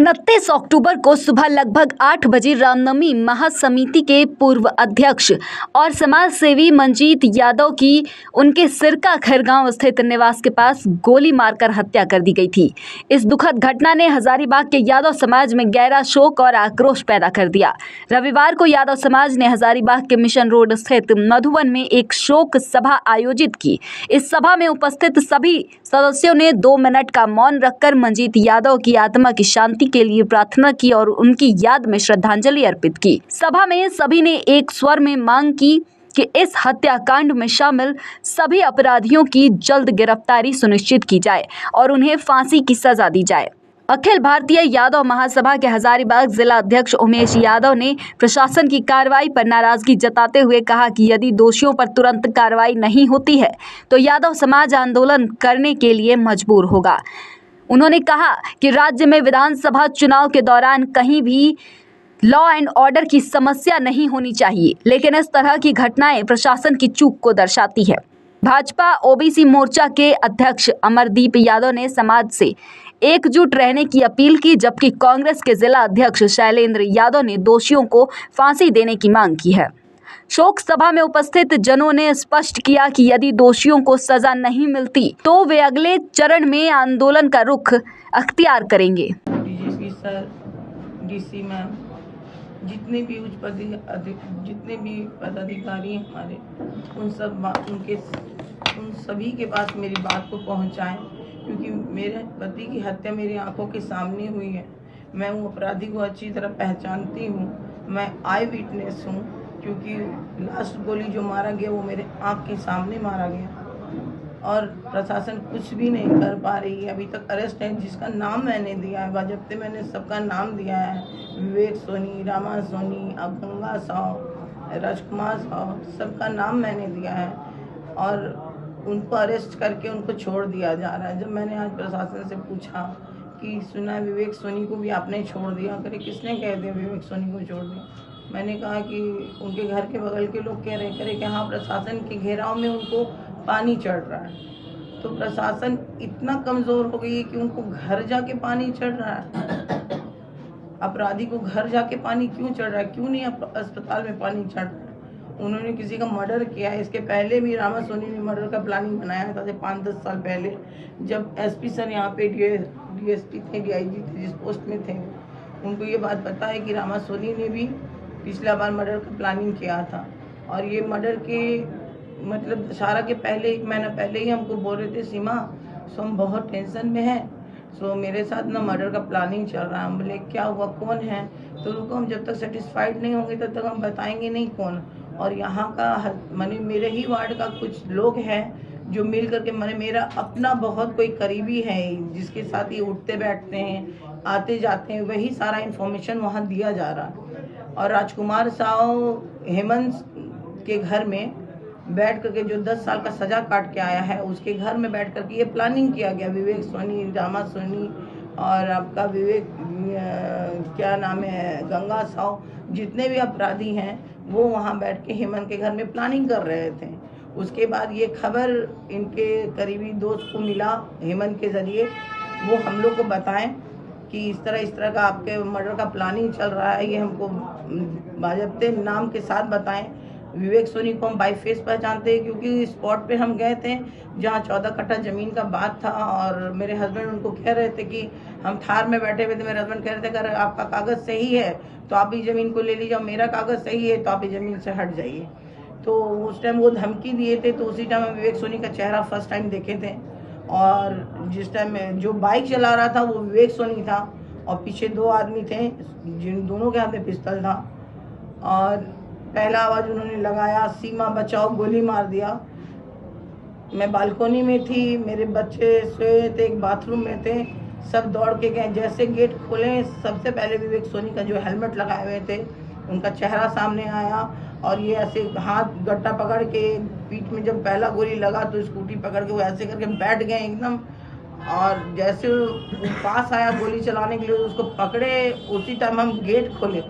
29 अक्टूबर को सुबह लगभग 8 बजे रामनवमी महासमिति के पूर्व अध्यक्ष और समाज सेवी मंजीत यादव की उनके सिरका खैरगांव स्थित निवास के पास गोली मारकर हत्या कर दी गई थी। इस दुखद घटना ने हजारीबाग के यादव समाज में गहरा शोक और आक्रोश पैदा कर दिया। रविवार को यादव समाज ने हजारीबाग के मिशन रोड स्थित मधुवन में एक शोक सभा आयोजित की। इस सभा में उपस्थित सभी सदस्यों ने 2 मिनट का मौन रखकर मंजीत यादव की आत्मा की शांति के लिए प्रार्थना की और उनकी याद में श्रद्धांजलि अर्पित की। सभा में सभी ने एक स्वर में मांग की कि इस हत्याकांड में शामिल सभी अपराधियों की जल्द गिरफ्तारी सुनिश्चित की जाए और उन्हें फांसी की सजा दी जाए। अखिल भारतीय यादव महासभा के हजारीबाग जिला अध्यक्ष उमेश यादव ने प्रशासन की कार्रवाई पर नाराजगी जताते हुए कहा कि यदि दोषियों पर तुरंत कार्रवाई नहीं होती है तो यादव समाज आंदोलन करने के लिए मजबूर होगा। उन्होंने कहा कि राज्य में विधानसभा चुनाव के दौरान कहीं भी लॉ एंड ऑर्डर की समस्या नहीं होनी चाहिए, लेकिन इस तरह की घटनाएं प्रशासन की चूक को दर्शाती है। भाजपा ओबीसी मोर्चा के अध्यक्ष अमरदीप यादव ने समाज से एकजुट रहने की अपील की, जबकि कांग्रेस के जिला अध्यक्ष शैलेंद्र यादव ने दोषियों को फांसी देने की मांग की है। शोक सभा में उपस्थित जनों ने स्पष्ट किया कि यदि दोषियों को सजा नहीं मिलती तो वे अगले चरण में आंदोलन का रुख अख्तियार करेंगे। डीजीपी सर, डीसी मैम, जितने भी पदाधिकारी हमारे उन सभी के पास मेरी बात को पहुंचाएं, क्योंकि मेरे पति की हत्या मेरी आंखों के सामने हुई है। मैं उन अपराधी को अच्छी तरह पहचानती हूँ। मैं आई विटनेस हूँ, क्योंकि लास्ट गोली जो मारा गया वो मेरे आँख के सामने मारा गया और प्रशासन कुछ भी नहीं कर पा रही है। अभी तक अरेस्ट है जिसका नाम मैंने दिया है, बाजब्ते मैंने सबका नाम दिया है। विवेक सोनी, रामा सोनी, गंगा साव, राजकुमार साव, सबका नाम मैंने दिया है और उनको अरेस्ट करके उनको छोड़ दिया जा रहा है। जब मैंने आज प्रशासन से पूछा कि सुना विवेक सोनी को भी आपने छोड़ दिया, करे किसने कह दिया विवेक सोनी को छोड़ दिया? मैंने कहा कि उनके घर के बगल के लोग कह रहे करे कि हाँ, प्रशासन के घेराव में उनको पानी चढ़ रहा है। तो प्रशासन इतना कमज़ोर हो गई है कि उनको घर जाके पानी चढ़ रहा है। अपराधी को घर जाके पानी क्यों चढ़ रहा है? क्यों नहीं अस्पताल में पानी चढ़ रहा है? उन्होंने किसी का मर्डर किया है। इसके पहले भी रामा सोनी ने मर्डर का प्लानिंग बनाया था 5-10 साल पहले, जब एसपी सर यहाँ पे डीएसपी थे, डीआईजी थे, जिस पोस्ट में थे। उनको ये बात पता है कि रामा सोनी ने भी पिछला बार मर्डर का प्लानिंग किया था और ये मर्डर के मतलब दशहरा के पहले 1 महीना पहले ही हमको बोल रहे थे, सीमा सो हम बहुत टेंशन में हैं, सो मेरे साथ ना मर्डर का प्लानिंग चल रहा है। हम बोले क्या हुआ, कौन है? तो रुको, हम जब तक सेटिस्फाइड नहीं होंगे तब तक हम बताएंगे नहीं कौन। और यहाँ का माने मेरे ही वार्ड का कुछ लोग हैं जो मिल करके, माने मेरा अपना बहुत कोई करीबी है जिसके साथ ये उठते बैठते हैं, आते जाते हैं, वही सारा इन्फॉर्मेशन वहाँ दिया जा रहा है। और राजकुमार साव हेमंत के घर में बैठ करके जो 10 साल का सजा काट के आया है, उसके घर में बैठ करके ये प्लानिंग किया गया। विवेक सोनी, रामा सोनी और आपका विवेक क्या नाम है, गंगा साव, जितने भी अपराधी हैं वो वहाँ बैठ के हेमंत के घर में प्लानिंग कर रहे थे। उसके बाद ये खबर इनके करीबी दोस्त को मिला हेमंत के ज़रिए, वो हम लोग को बताएं कि इस तरह का आपके मर्डर का प्लानिंग चल रहा है। ये हमको बाजब्ते नाम के साथ बताएं। विवेक सोनी को हम बाई फेस पहचानते हैं, क्योंकि स्पॉट पे हम गए थे जहाँ 14 कट्ठा ज़मीन का बात था और मेरे हस्बैंड उनको कह रहे थे कि हम थार में बैठे हुए थे। मेरे हस्बैंड कह रहे थे अगर आपका कागज़ सही है तो आप ही ज़मीन को ले लीजिए, मेरा कागज़ सही है तो आप ही ज़मीन से हट जाइए। तो उस टाइम वो धमकी दिए थे। तो उसी टाइम विवेक सोनी का चेहरा फर्स्ट टाइम देखे थे और जिस टाइम में जो बाइक चला रहा था वो विवेक सोनी था और पीछे 2 आदमी थे जिन दोनों के हाथ में पिस्तौल था और पहला आवाज़ उन्होंने लगाया, सीमा बचाओ, गोली मार दिया। मैं बालकोनी में थी, मेरे बच्चे सोए थे, एक बाथरूम में थे, सब दौड़ के गए। जैसे गेट खोले सबसे पहले विवेक सोनी का जो हेलमेट लगाए हुए थे उनका चेहरा सामने आया और ये ऐसे हाथ गट्टा पकड़ के पीठ में जब पहला गोली लगा तो स्कूटी पकड़ के वो ऐसे करके बैठ गए एकदम। और जैसे वो पास आया गोली चलाने के लिए उसको पकड़े, उसी टाइम हम गेट खोले,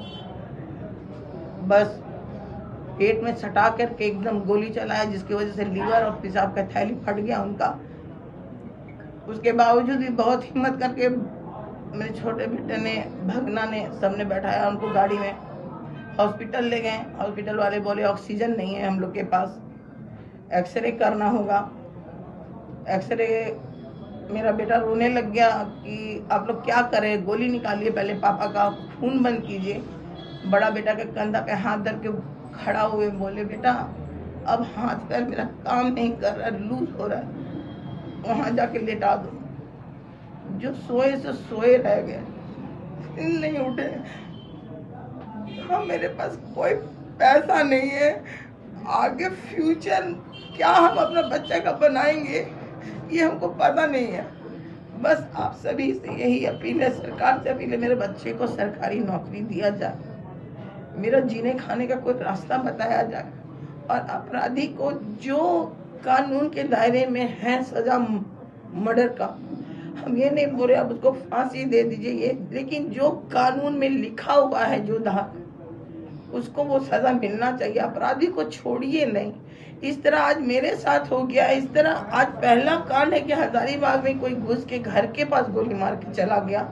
बस पेट में सटा करके एकदम गोली चलाया, जिसकी वजह से लीवर और पेशाब का थैली फट गया उनका। उसके बावजूद भी बहुत हिम्मत करके मेरे छोटे बेटे ने, भगना ने, सबने बैठाया उनको गाड़ी में, हॉस्पिटल ले गए। हॉस्पिटल वाले बोले ऑक्सीजन नहीं है हम लोग के पास, एक्सरे करना होगा। एक्सरे, मेरा बेटा रोने लग गया कि आप लोग क्या करें, गोली निकालिए पहले, पापा का खून बंद कीजिए। बड़ा बेटा के कंधा पे हाथ धर के खड़ा हुए बोले बेटा अब हाथ पैर मेरा काम नहीं कर रहा, लूज हो रहा है, वहाँ जाके लेटा दो। जो सोए से सोए रह गए, नहीं उठे। हाँ, मेरे पास कोई पैसा नहीं है, आगे फ्यूचर क्या हम अपना बच्चा का बनाएंगे ये हमको पता नहीं है। बस आप सभी से यही अपील है, सरकार से अपील है, मेरे बच्चे को सरकारी नौकरी दिया जाए, मेरा जीने खाने का कोई रास्ता बताया जाए, और अपराधी को जो कानून के दायरे में है सजा मर्डर का, हम ये नहीं बोल रहे अब उसको फांसी दे दीजिए ये, लेकिन जो कानून में लिखा हुआ है जो धारा, उसको वो सजा मिलना चाहिए। अपराधी को छोड़िए नहीं। इस तरह आज मेरे साथ हो गया, इस तरह आज पहला कांड है कि हजारीबाग में कोई घुस के घर के पास गोली मार के चला गया।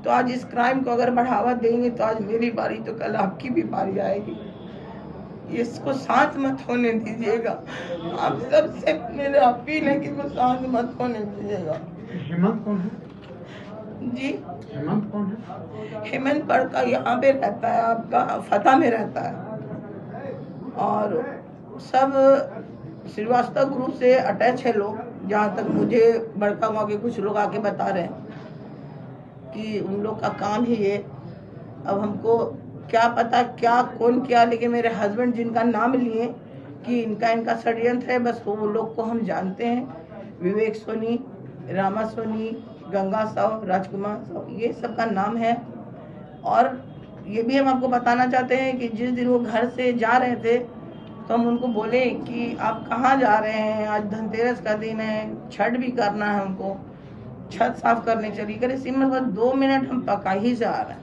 तो आज इस क्राइम को अगर बढ़ावा देंगे तो आज मेरी बारी तो कल आपकी भी बारी आएगी। इसको शांत मत होने दीजिएगा। आप सबसे मेरी अपील है कि इसको शांत मत होने दीजिएगा। हेमंत कौन है जी, हेमंत कौन है? हेमंत बड़का यहाँ पे रहता है, आपका फतेह में रहता है, और सब श्रीवास्तव ग्रुप से अटैच है लोग। जहाँ तक मुझे बड़का वहाँ के कुछ लोग आके बता रहे हैं कि उन लोग का काम ही ये। अब हमको क्या पता क्या कौन किया, लेकिन मेरे हस्बैंड जिनका नाम लिए कि इनका षड्यंत्र है, बस वो लोग को हम जानते हैं। विवेक सोनी, रामा सोनी, गंगा साव, राजकुमार साव, ये सब का नाम है। और ये भी हम आपको बताना चाहते हैं कि जिस दिन वो घर से जा रहे थे तो हम उनको बोले कि आप कहाँ जा रहे हैं, आज धनतेरस का दिन है, छठ भी करना है हमको, छत साफ करने चली। करे सिमर बस 2 मिनट, हम पकाही से आ रहे हैं।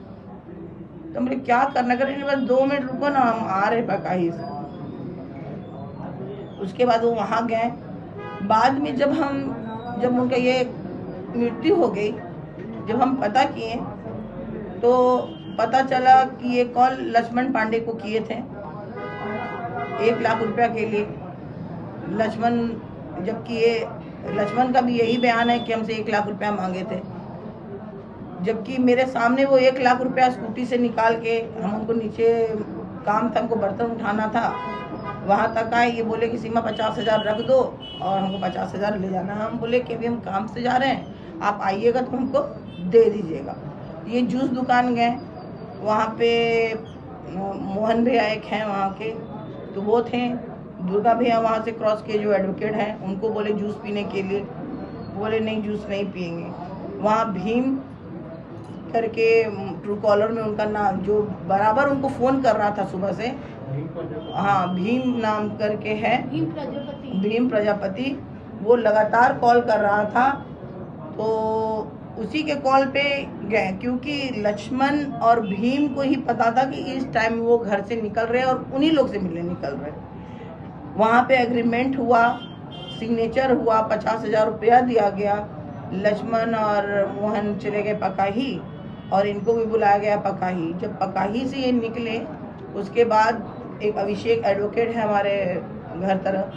तो हमने क्या करना, करे बस 2 मिनट रुको ना, हम आ रहे पकाही से। उसके बाद वो वहाँ गए। बाद में जब उनका ये मृत्यु हो गई, जब हम पता किए तो पता चला कि ये कॉल लक्ष्मण पांडे को किए थे 1 लाख रुपया के लिए। लक्ष्मण, जबकि ये लक्ष्मण का भी यही बयान है कि हमसे 1 लाख रुपया मांगे थे, जबकि मेरे सामने वो 1 लाख रुपया स्कूटी से निकाल के, हम उनको नीचे काम था, हमको बर्तन उठाना था, वहाँ तक आए। ये बोले कि सीमा 50,000 रख दो और हमको 50,000 ले जाना। हम बोले कि अभी हम काम से जा रहे हैं, आप आइएगा तो हमको दे दीजिएगा। ये जूस दुकान गए, वहाँ पे मोहन भैया एक हैं वहाँ के, तो वो थे। दुर्गा भैया वहाँ से क्रॉस के जो एडवोकेट हैं, उनको बोले जूस पीने के लिए, बोले नहीं जूस नहीं पियेंगे। वहाँ भीम करके ट्रू कॉलर में उनका नाम, जो बराबर उनको फ़ोन कर रहा था सुबह से, हाँ भीम नाम करके है, भीम प्रजापति, वो लगातार कॉल कर रहा था। तो उसी के कॉल पे गए, क्योंकि लक्ष्मण और भीम को ही पता था कि इस टाइम वो घर से निकल रहे हैं और उन्हीं लोग से मिलने निकल रहे हैं। वहाँ पे एग्रीमेंट हुआ, सिग्नेचर हुआ, 50,000 रुपया दिया गया। लक्ष्मण और मोहन चले गए पकाही और इनको भी बुलाया गया पकाही। जब पकाही से ये निकले, उसके बाद एक अभिषेक एडवोकेट है हमारे घर तरफ,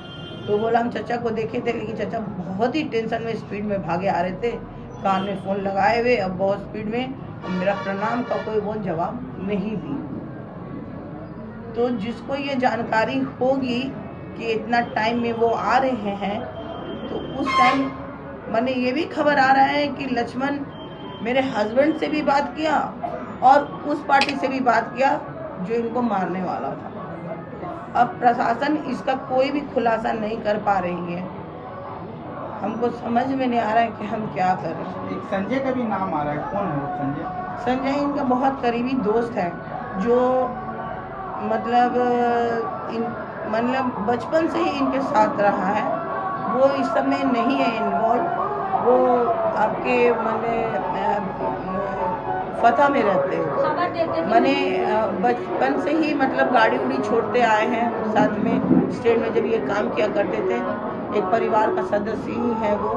तो बोला हम चचा को देखे थे, लेकिन चचा बहुत ही टेंशन में स्पीड में भागे आ रहे थे, कान में फ़ोन लगाए हुए, अब बहुत स्पीड में। मेरा प्रणाम का कोई वो जवाब नहीं दी। तो जिसको ये जानकारी होगी कि इतना टाइम में वो आ रहे हैं, तो उस टाइम मैंने ये भी खबर आ रहा है कि लक्ष्मण मेरे हस्बैंड से भी बात किया और उस पार्टी से भी बात किया जो इनको मारने वाला था। अब प्रशासन इसका कोई भी खुलासा नहीं कर पा रही है। हमको समझ में नहीं आ रहा है कि हम क्या करें। एक संजय का भी नाम आ रहा है, कौन है वो संजय? संजय इनका बहुत करीबी दोस्त है, जो मतलब बचपन से ही इनके साथ रहा है। वो इस सब में नहीं है इन्वॉल्व। वो आपके फतेह में रहते हैं, मैंने बचपन से ही मतलब गाड़ी उड़ी छोड़ते आए हैं साथ में। स्टेट में जब ये काम किया करते थे, एक परिवार का सदस्य ही है वो।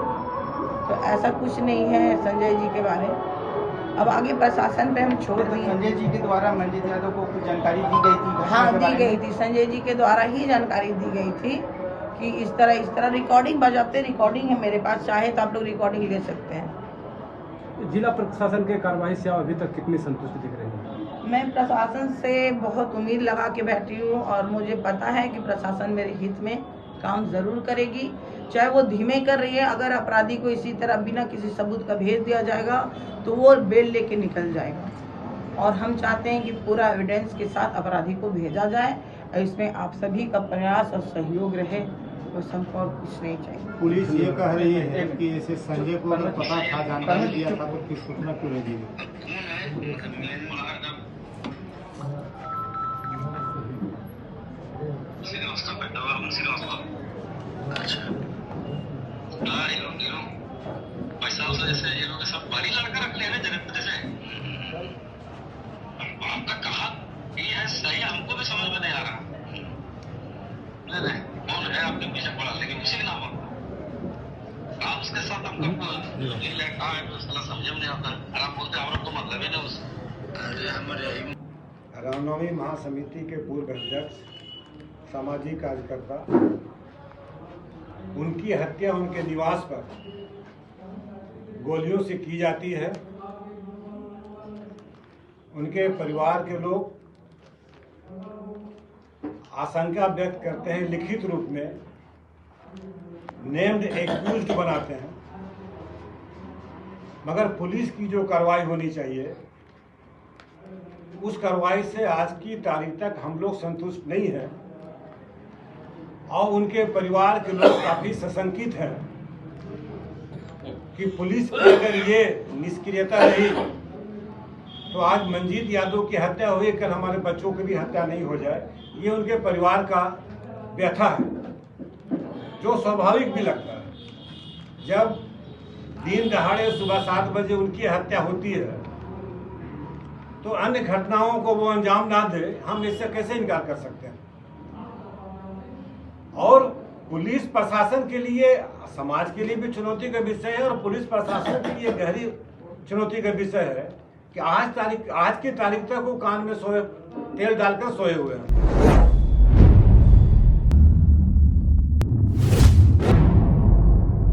तो ऐसा कुछ नहीं है संजय जी के बारे में। अब आगे प्रशासन पे हम छोड़ दिए। संजय जी के द्वारा मंजीत यादव को कुछ जानकारी दी गई थी? हाँ, दी गई थी। संजय जी के द्वारा ही जानकारी दी गई थी कि इस तरह रिकॉर्डिंग बजाते, रिकॉर्डिंग है मेरे पास, चाहे तो आप लोग रिकॉर्डिंग ले सकते हैं। जिला प्रशासन के कार्रवाई से आप अभी तक कितनी संतुष्टि दिख रही है? मैं प्रशासन से बहुत उम्मीद लगा के बैठी हूँ और मुझे पता है कि प्रशासन मेरे हित में काम ज़रूर करेगी, चाहे वो धीमे कर रही है। अगर अपराधी को इसी तरह बिना किसी सबूत का भेज दिया जाएगा तो वो बेल लेके निकल जाएगा। और हम चाहते हैं कि पूरा एविडेंस के साथ अपराधी को भेजा जाए और इसमें आप सभी का प्रयास और सहयोग रहे, बस हमको और कुछ नहीं चाहिए। पुलिस ये कह रही है कि ऐसे संजय को अगर पता था, जानकारी दिया था, तो उसकी सूचना क्यों नहीं दी गई? पैसा उसा जैसे ये लोग सब बड़ी लड़का रख ले जैसे आपका कहा ये है सही, हमको भी समझ में नहीं आ रहा। नहीं कौन है आपके पीछे पड़ा, लेकिन उसी के नाम आप उसके साथ हमको कहा है तो साला समझ में नहीं आता। और आप बोलते हम लोग तो मतलब ही नहीं उस रामनवमी महासमिति के पूर्व अध्यक्ष, सामाजिक कार्यकर्ता, उनकी हत्या उनके निवास पर गोलियों से की जाती है। उनके परिवार के लोग आशंका व्यक्त करते हैं, लिखित रूप में नेम्ड एक्यूज्ड बनाते हैं, मगर पुलिस की जो कार्रवाई होनी चाहिए उस कार्रवाई से आज की तारीख तक हम लोग संतुष्ट नहीं हैं और उनके परिवार के लोग काफी सशंकित हैं कि पुलिस की अगर ये निष्क्रियता रही तो आज मंजीत यादव की हत्या हुई, कल हमारे बच्चों की भी हत्या नहीं हो जाए। ये उनके परिवार का व्यथा है, जो स्वाभाविक भी लगता है। जब दिन दहाड़े सुबह 7 बजे उनकी हत्या होती है तो अन्य घटनाओं को वो अंजाम ना दे, हम इससे कैसे इनकार कर सकते हैं? और पुलिस प्रशासन के लिए, समाज के लिए भी चुनौती का विषय है और पुलिस प्रशासन के लिए गहरी चुनौती का विषय है कि आज की तारीख तक वो कान में तेल डालकर सोए हुए हैं।